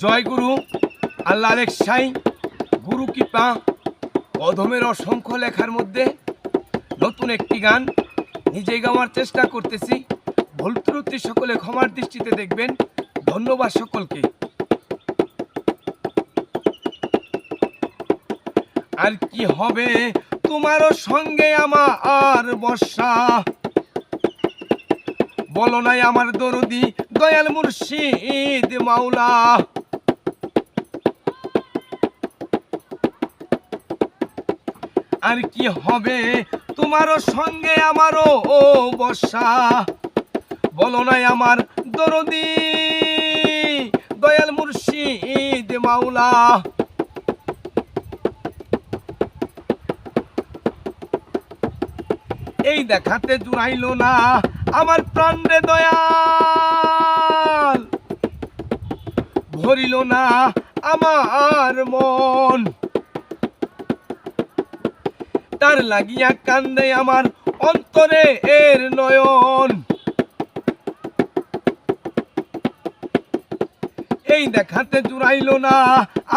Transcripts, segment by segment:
জয় গুরু আল্লাহ আলেক সাই গুরু কৃপা অধমের অসংখ্য লেখার মধ্যে নতুন একটি গান নিজেই গাওয়ার চেষ্টা করতেছি। ভুল ত্রুটি সকলে ক্ষমার দৃষ্টিতে দেখবেন। ধন্যবাদ সকলকে। আর কি হবে তোমারও সঙ্গে আমার বর্ষা, বলো নাই আমার দরদি দয়াল মুর্শিদ মাওলা। আর কি হবে তোমারও সঙ্গে আমারও বর্ষা, বলো নাই আমার দরদি দয়াল মুর্শিদ মাওলা। এই দেখাতে জুড়াইল না আমার প্রাণ রে দয়াল, ভরিল না আমার মন। তার লাগিয়া কান্দে আমার অন্তরে এর নয়ন। এই দেখাতে জুড়াইল না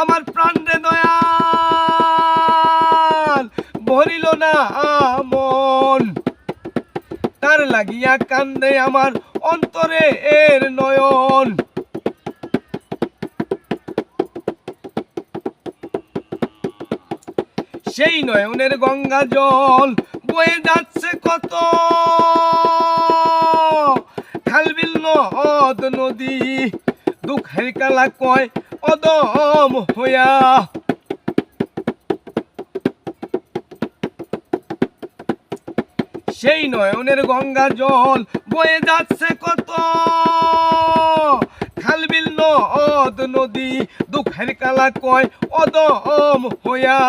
আমার প্রাণ রে দয়াল, ভরিল না মন। তার লাগিয়া কান্দে আমার অন্তরে এর নয়ন। সেই নয়নের গঙ্গা জল বয়ে যাচ্ছে কত, খালবিল নদ নদী দুঃখের কালা কয় অদম হইয়া। সেই নয়নের গঙ্গা জল বয়ে যাচ্ছে কত, খালবিল নদ নদী দুঃখের কালা কয় অদম হইয়া।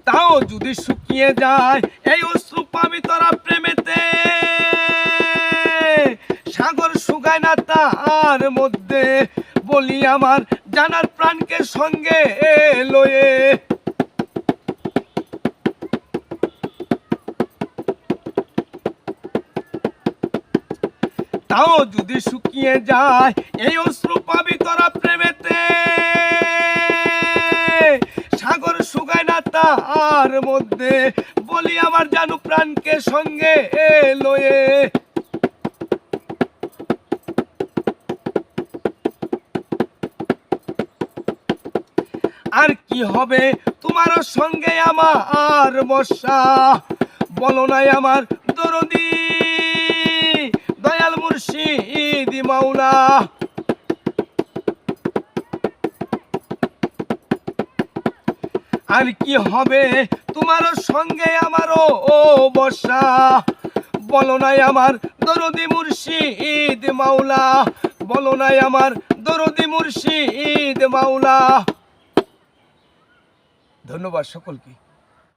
তাও যদি শুকিয়ে যায় এই অশ্রু পাবি তোরা প্রেমেতে, সাগর শুকায় না তার মধ্যে, বলি আমার জানার প্রাণকে সঙ্গে লয়ে। তাও যদি শুকিয়ে যায় এই অশ্রু পাবি তোরা প্রেমেতে, সাগর শুকায় না তার মধ্যে, বলি আমার জানু প্রাণকে সঙ্গে লয়ে। আর কি হবে তোমারও সঙ্গে আমার বর্ষা, বলো নাই আমার দরদি দয়াল মুর্শিদ মাওলা। আর কি হবে তোমারও সঙ্গে আমারও বর্ষা, বলো নাই আমার দরদি মুর্শিদ মাওলা, বলো নাই আমার দরদি মুর্শিদ মাওলা। ধন্যবাদ সকলকে।